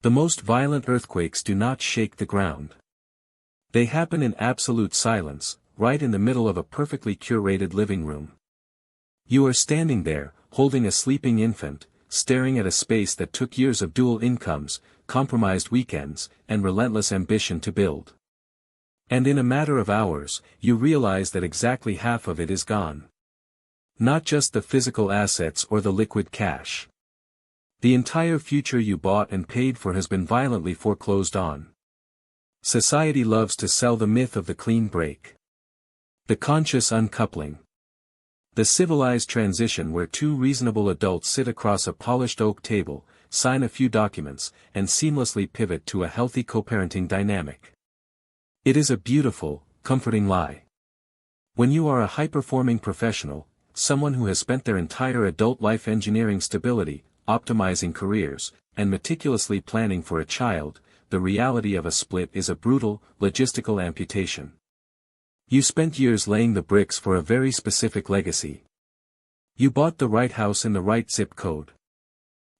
The most violent earthquakes do not shake the ground. They happen in absolute silence, right in the middle of a perfectly curated living room. You are standing there, holding a sleeping infant, staring at a space that took years of dual incomes, compromised weekends, and relentless ambition to build. And in a matter of hours, you realize that exactly half of it is gone. Not just the physical assets or the liquid cash. The entire future you bought and paid for has been violently foreclosed on. Society loves to sell the myth of the clean break. The conscious uncoupling. The civilized transition where two reasonable adults sit across a polished oak table, sign a few documents, and seamlessly pivot to a healthy co-parenting dynamic. It is a beautiful, comforting lie. When you are a high-performing professional, someone who has spent their entire adult life engineering stability, optimizing careers, and meticulously planning for a child, the reality of a split is a brutal, logistical amputation. You spent years laying the bricks for a very specific legacy. You bought the right house in the right zip code.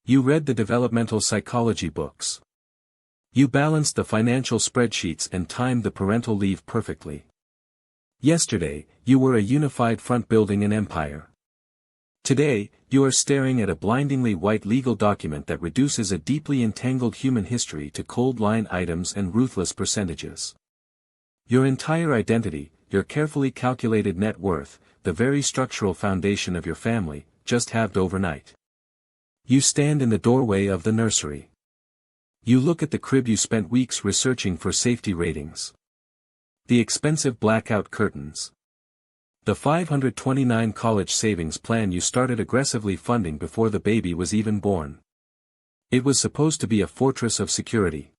You read the developmental psychology books. You balanced the financial spreadsheets and timed the parental leave perfectly. Yesterday, you were a unified front building an empire. Today, you are staring at a blindingly white legal document that reduces a deeply entangled human history to cold line items and ruthless percentages. Your entire identity, your carefully calculated net worth, the very structural foundation of your family, just halved overnight. You stand in the doorway of the nursery. You look at the crib you spent weeks researching for safety ratings. The expensive blackout curtains. The $529 college savings plan you started aggressively funding before the baby was even born. It was supposed to be a fortress of security.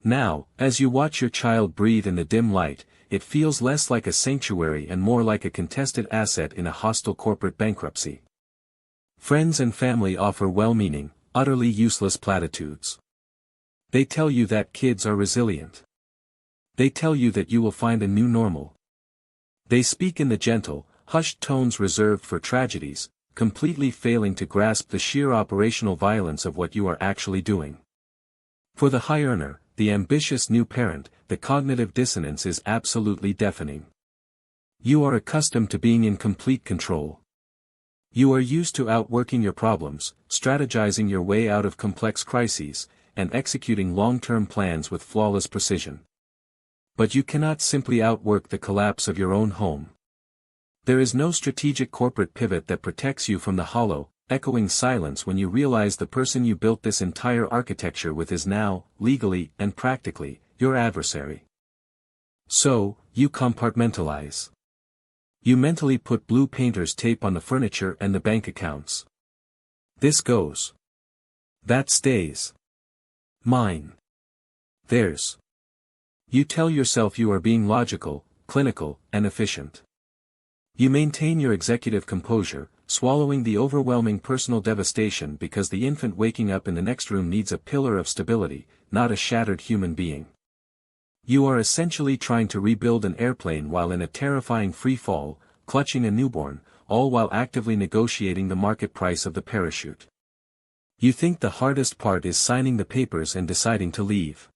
Now, as you watch your child breathe in the dim light, it feels less like a sanctuary and more like a contested asset in a hostile corporate bankruptcy. Friends and family offer well-meaning, utterly useless platitudes. They tell you that kids are resilient. They tell you that you will find a new normal. They speak in the gentle, hushed tones reserved for tragedies, completely failing to grasp the sheer operational violence of what you are actually doing. For the high earner, the ambitious new parent, the cognitive dissonance is absolutely deafening. You are accustomed to being in complete control. You are used to outworking your problems, strategizing your way out of complex crises, and executing long-term plans with flawless precision. But you cannot simply outwork the collapse of your own home. There is no strategic corporate pivot that protects you from the hollow, echoing silence when you realize the person you built this entire architecture with is now, legally and practically, your adversary. So, you compartmentalize. You mentally put blue painter's tape on the furniture and the bank accounts. This goes. That stays. Mine. Theirs. You tell yourself you are being logical, clinical, and efficient. You maintain your executive composure, swallowing the overwhelming personal devastation because the infant waking up in the next room needs a pillar of stability, not a shattered human being. You are essentially trying to rebuild an airplane while in a terrifying free fall, clutching a newborn, all while actively negotiating the market price of the parachute. You think the hardest part is signing the papers and deciding to leave.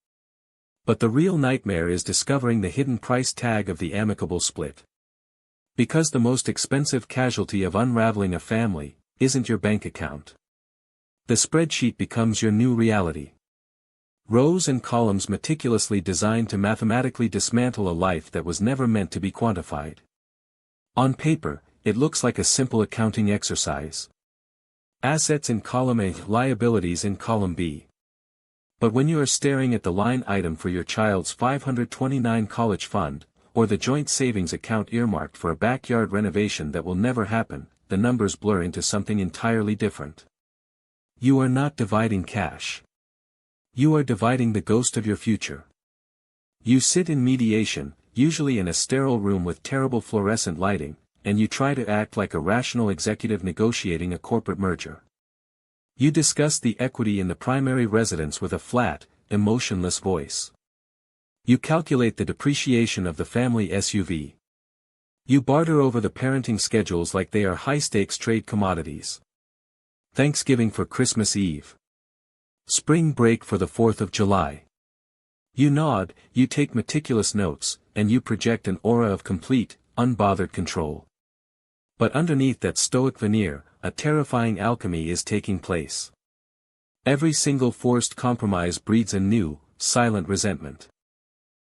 But the real nightmare is discovering the hidden price tag of the amicable split. Because the most expensive casualty of unraveling a family isn't your bank account. The spreadsheet becomes your new reality. Rows and columns meticulously designed to mathematically dismantle a life that was never meant to be quantified. On paper, it looks like a simple accounting exercise. Assets in column A, liabilities in column B. But when you are staring at the line item for your child's $529 college fund, or the joint savings account earmarked for a backyard renovation that will never happen, the numbers blur into something entirely different. You are not dividing cash. You are dividing the ghost of your future. You sit in mediation, usually in a sterile room with terrible fluorescent lighting, and you try to act like a rational executive negotiating a corporate merger. You discuss the equity in the primary residence with a flat, emotionless voice. You calculate the depreciation of the family SUV. You barter over the parenting schedules like they are high-stakes trade commodities. Thanksgiving for Christmas Eve. Spring break for the 4th of July. You nod, you take meticulous notes, and you project an aura of complete, unbothered control. But underneath that stoic veneer, a terrifying alchemy is taking place. Every single forced compromise breeds a new, silent resentment.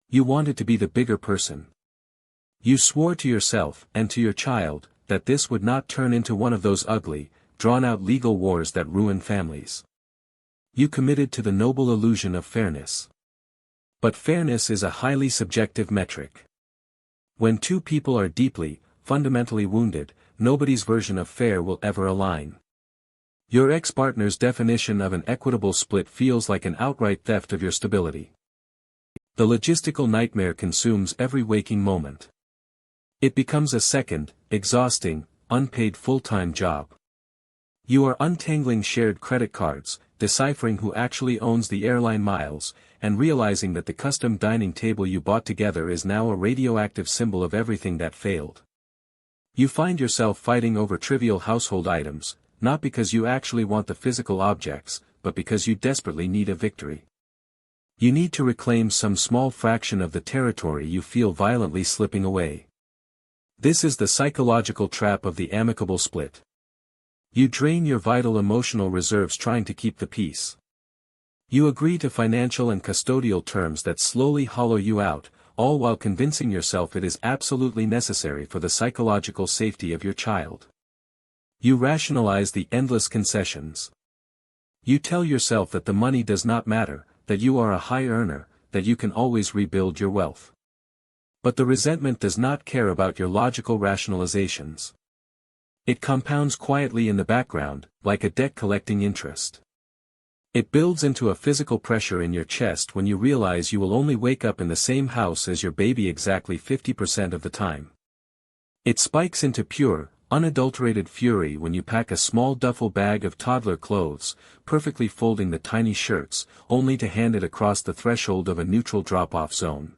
You wanted to be the bigger person. You swore to yourself and to your child that this would not turn into one of those ugly, drawn-out legal wars that ruin families. You committed to the noble illusion of fairness. But fairness is a highly subjective metric. When two people are deeply, fundamentally wounded, nobody's version of fair will ever align. Your ex-partner's definition of an equitable split feels like an outright theft of your stability. The logistical nightmare consumes every waking moment. It becomes a second, exhausting, unpaid full-time job. You are untangling shared credit cards, deciphering who actually owns the airline miles, and realizing that the custom dining table you bought together is now a radioactive symbol of everything that failed. You find yourself fighting over trivial household items, not because you actually want the physical objects, but because you desperately need a victory. You need to reclaim some small fraction of the territory you feel violently slipping away. This is the psychological trap of the amicable split. You drain your vital emotional reserves trying to keep the peace. You agree to financial and custodial terms that slowly hollow you out, all while convincing yourself it is absolutely necessary for the psychological safety of your child. You rationalize the endless concessions. You tell yourself that the money does not matter, that you are a high earner, that you can always rebuild your wealth. But the resentment does not care about your logical rationalizations. It compounds quietly in the background, like a debt collecting interest. It builds into a physical pressure in your chest when you realize you will only wake up in the same house as your baby exactly 50% of the time. It spikes into pure, unadulterated fury when you pack a small duffel bag of toddler clothes, perfectly folding the tiny shirts, only to hand it across the threshold of a neutral drop-off zone.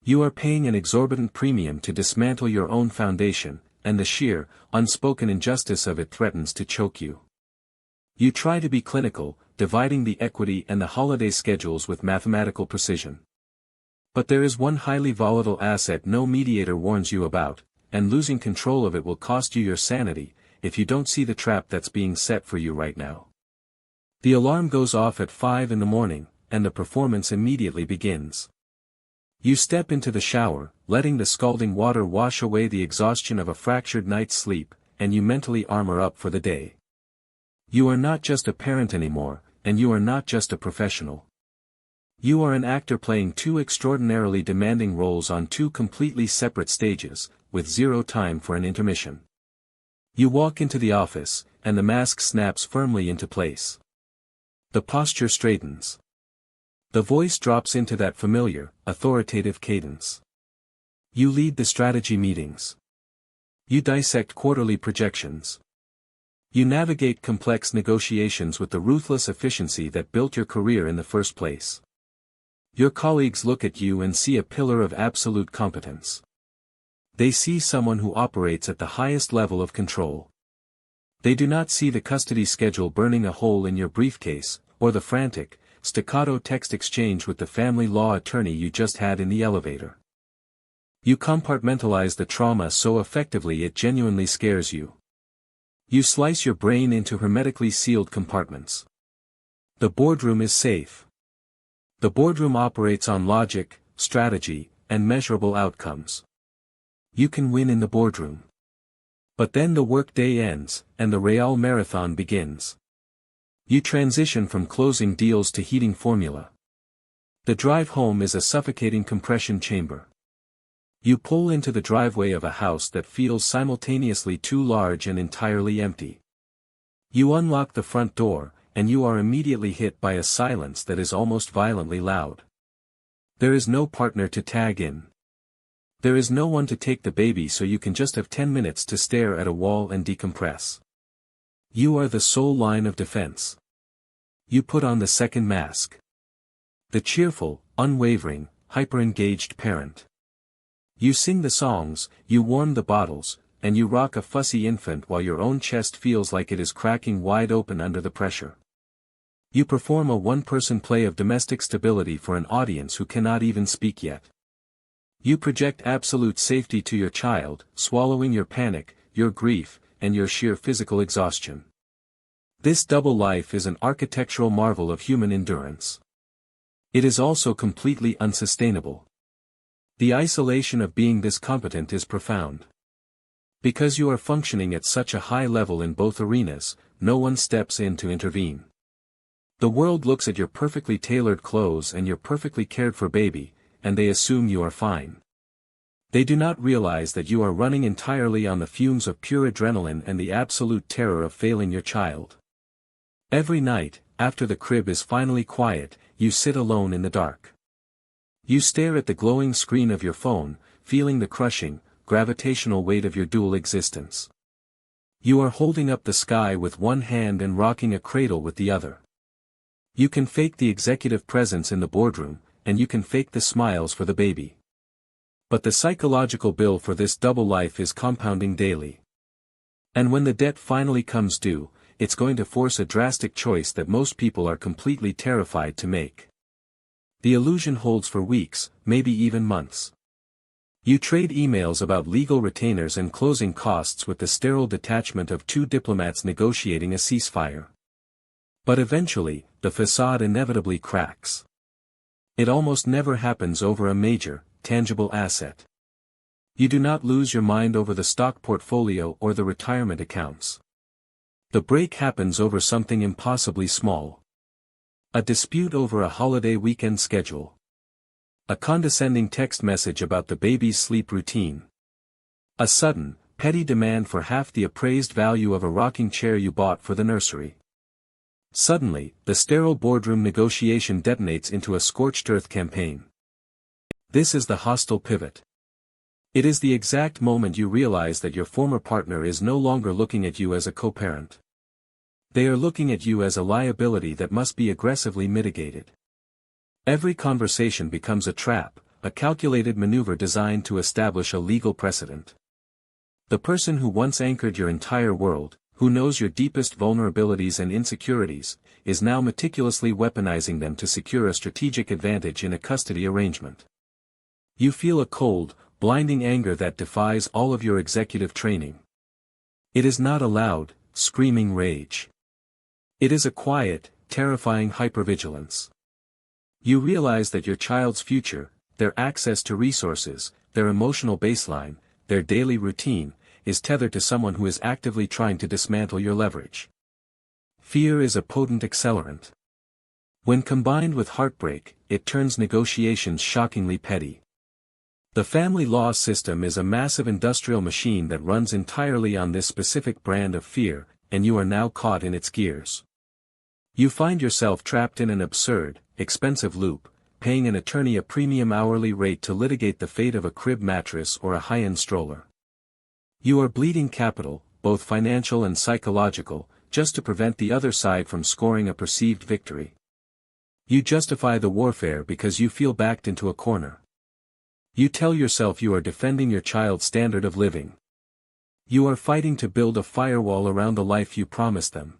You are paying an exorbitant premium to dismantle your own foundation, and the sheer, unspoken injustice of it threatens to choke you. You try to be clinical, dividing the equity and the holiday schedules with mathematical precision. But there is one highly volatile asset no mediator warns you about, and losing control of it will cost you your sanity, if you don't see the trap that's being set for you right now. The alarm goes off at 5 in the morning, and the performance immediately begins. You step into the shower, letting the scalding water wash away the exhaustion of a fractured night's sleep, and you mentally armor up for the day. You are not just a parent anymore, and you are not just a professional. You are an actor playing two extraordinarily demanding roles on two completely separate stages, with zero time for an intermission. You walk into the office, and the mask snaps firmly into place. The posture straightens. The voice drops into that familiar, authoritative cadence. You lead the strategy meetings. You dissect quarterly projections. You navigate complex negotiations with the ruthless efficiency that built your career in the first place. Your colleagues look at you and see a pillar of absolute competence. They see someone who operates at the highest level of control. They do not see the custody schedule burning a hole in your briefcase, or the frantic, staccato text exchange with the family law attorney you just had in the elevator. You compartmentalize the trauma so effectively it genuinely scares you. You slice your brain into hermetically sealed compartments. The boardroom is safe. The boardroom operates on logic, strategy, and measurable outcomes. You can win in the boardroom. But then the workday ends, and the Real Marathon begins. You transition from closing deals to heating formula. The drive home is a suffocating compression chamber. You pull into the driveway of a house that feels simultaneously too large and entirely empty. You unlock the front door, and you are immediately hit by a silence that is almost violently loud. There is no partner to tag in. There is no one to take the baby, so you can just have 10 minutes to stare at a wall and decompress. You are the sole line of defense. You put on the second mask. The cheerful, unwavering, hyper-engaged parent. You sing the songs, you warm the bottles, and you rock a fussy infant while your own chest feels like it is cracking wide open under the pressure. You perform a one-person play of domestic stability for an audience who cannot even speak yet. You project absolute safety to your child, swallowing your panic, your grief, and your sheer physical exhaustion. This double life is an architectural marvel of human endurance. It is also completely unsustainable. The isolation of being this competent is profound. Because you are functioning at such a high level in both arenas, no one steps in to intervene. The world looks at your perfectly tailored clothes and your perfectly cared for baby, and they assume you are fine. They do not realize that you are running entirely on the fumes of pure adrenaline and the absolute terror of failing your child. Every night, after the crib is finally quiet, you sit alone in the dark. You stare at the glowing screen of your phone, feeling the crushing, gravitational weight of your dual existence. You are holding up the sky with one hand and rocking a cradle with the other. You can fake the executive presence in the boardroom, and you can fake the smiles for the baby. But the psychological bill for this double life is compounding daily. And when the debt finally comes due, it's going to force a drastic choice that most people are completely terrified to make. The illusion holds for weeks, maybe even months. You trade emails about legal retainers and closing costs with the sterile detachment of two diplomats negotiating a ceasefire. But eventually, the facade inevitably cracks. It almost never happens over a major, tangible asset. You do not lose your mind over the stock portfolio or the retirement accounts. The break happens over something impossibly small. A dispute over a holiday weekend schedule. A condescending text message about the baby's sleep routine. A sudden, petty demand for half the appraised value of a rocking chair you bought for the nursery. Suddenly, the sterile boardroom negotiation detonates into a scorched earth campaign. This is the hostile pivot. It is the exact moment you realize that your former partner is no longer looking at you as a co-parent. They are looking at you as a liability that must be aggressively mitigated. Every conversation becomes a trap, a calculated maneuver designed to establish a legal precedent. The person who once anchored your entire world, who knows your deepest vulnerabilities and insecurities, is now meticulously weaponizing them to secure a strategic advantage in a custody arrangement. You feel a cold, blinding anger that defies all of your executive training. It is not a loud, screaming rage. It is a quiet, terrifying hypervigilance. You realize that your child's future, their access to resources, their emotional baseline, their daily routine, is tethered to someone who is actively trying to dismantle your leverage. Fear is a potent accelerant. When combined with heartbreak, it turns negotiations shockingly petty. The family law system is a massive industrial machine that runs entirely on this specific brand of fear, and you are now caught in its gears. You find yourself trapped in an absurd, expensive loop, paying an attorney a premium hourly rate to litigate the fate of a crib mattress or a high-end stroller. You are bleeding capital, both financial and psychological, just to prevent the other side from scoring a perceived victory. You justify the warfare because you feel backed into a corner. You tell yourself you are defending your child's standard of living. You are fighting to build a firewall around the life you promised them.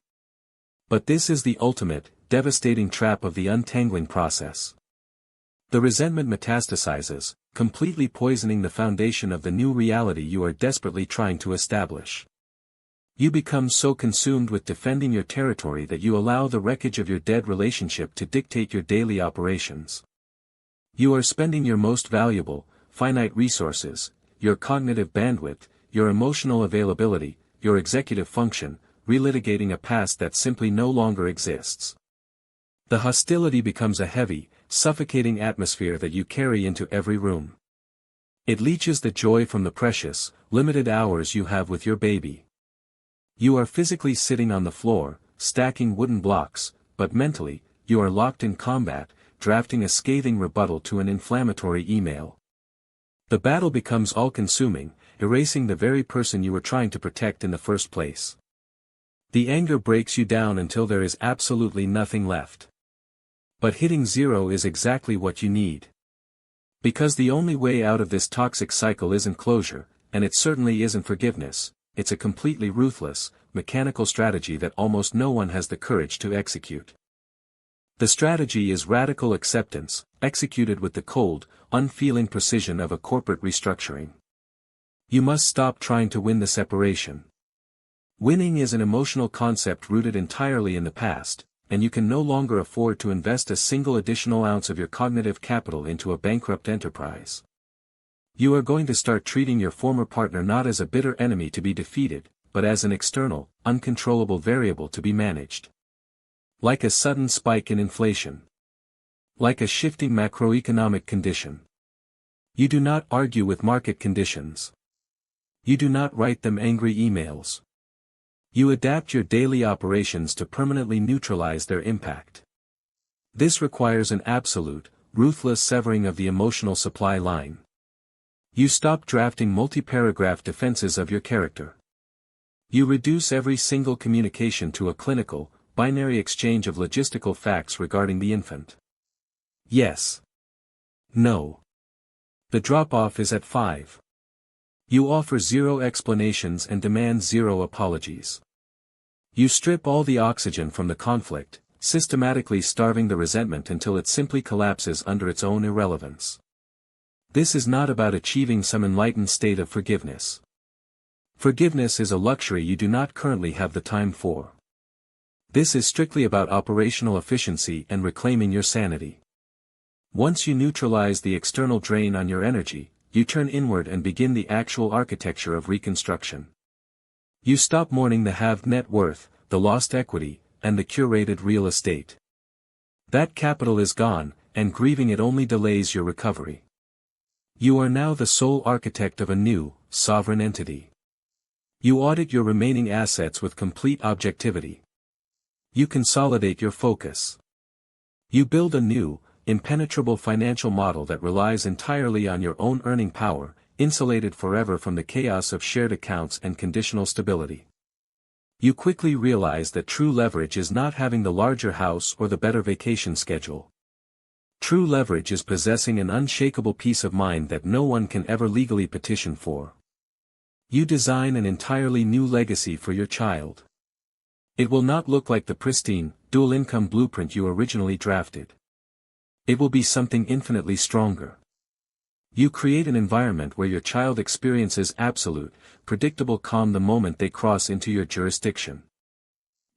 But this is the ultimate, devastating trap of the untangling process. The resentment metastasizes, completely poisoning the foundation of the new reality you are desperately trying to establish. You become so consumed with defending your territory that you allow the wreckage of your dead relationship to dictate your daily operations. You are spending your most valuable, finite resources, your cognitive bandwidth, your emotional availability, your executive function, relitigating a past that simply no longer exists. The hostility becomes a heavy, suffocating atmosphere that you carry into every room. It leaches the joy from the precious, limited hours you have with your baby. You are physically sitting on the floor, stacking wooden blocks, but mentally, you are locked in combat, drafting a scathing rebuttal to an inflammatory email. The battle becomes all-consuming, erasing the very person you were trying to protect in the first place. The anger breaks you down until there is absolutely nothing left. But hitting zero is exactly what you need. Because the only way out of this toxic cycle isn't closure, and it certainly isn't forgiveness, it's a completely ruthless, mechanical strategy that almost no one has the courage to execute. The strategy is radical acceptance, executed with the cold, unfeeling precision of a corporate restructuring. You must stop trying to win the separation. Winning is an emotional concept rooted entirely in the past, and you can no longer afford to invest a single additional ounce of your cognitive capital into a bankrupt enterprise. You are going to start treating your former partner not as a bitter enemy to be defeated, but as an external, uncontrollable variable to be managed. Like a sudden spike in inflation. Like a shifting macroeconomic condition. You do not argue with market conditions. You do not write them angry emails. You adapt your daily operations to permanently neutralize their impact. This requires an absolute, ruthless severing of the emotional supply line. You stop drafting multi-paragraph defenses of your character. You reduce every single communication to a clinical, binary exchange of logistical facts regarding the infant. Yes. No. The drop-off is at 5. You offer 0 explanations and demand 0 apologies. You strip all the oxygen from the conflict, systematically starving the resentment until it simply collapses under its own irrelevance. This is not about achieving some enlightened state of forgiveness. Forgiveness is a luxury you do not currently have the time for. This is strictly about operational efficiency and reclaiming your sanity. Once you neutralize the external drain on your energy, you turn inward and begin the actual architecture of reconstruction. You stop mourning the halved net worth, the lost equity, and the curated real estate. That capital is gone, and grieving it only delays your recovery. You are now the sole architect of a new, sovereign entity. You audit your remaining assets with complete objectivity. You consolidate your focus. You build a new, impenetrable financial model that relies entirely on your own earning power, insulated forever from the chaos of shared accounts and conditional stability. You quickly realize that true leverage is not having the larger house or the better vacation schedule. True leverage is possessing an unshakable peace of mind that no one can ever legally petition for. You design an entirely new legacy for your child. It will not look like the pristine, dual-income blueprint you originally drafted. It will be something infinitely stronger. You create an environment where your child experiences absolute, predictable calm the moment they cross into your jurisdiction.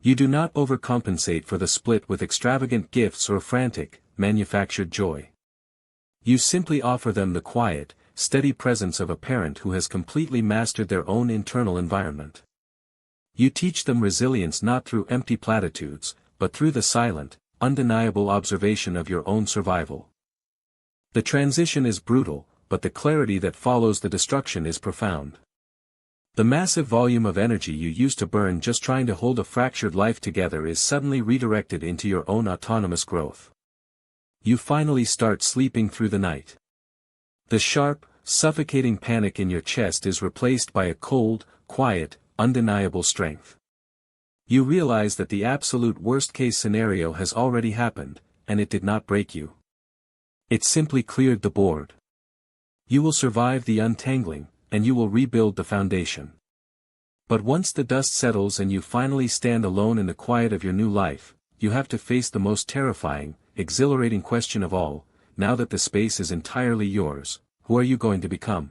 You do not overcompensate for the split with extravagant gifts or frantic, manufactured joy. You simply offer them the quiet, steady presence of a parent who has completely mastered their own internal environment. You teach them resilience not through empty platitudes, but through the silent, undeniable observation of your own survival. The transition is brutal, but the clarity that follows the destruction is profound. The massive volume of energy you used to burn just trying to hold a fractured life together is suddenly redirected into your own autonomous growth. You finally start sleeping through the night. The sharp, suffocating panic in your chest is replaced by a cold, quiet, undeniable strength. You realize that the absolute worst-case scenario has already happened, and it did not break you. It simply cleared the board. You will survive the untangling, and you will rebuild the foundation. But once the dust settles and you finally stand alone in the quiet of your new life, you have to face the most terrifying, exhilarating question of all: now that the space is entirely yours, who are you going to become?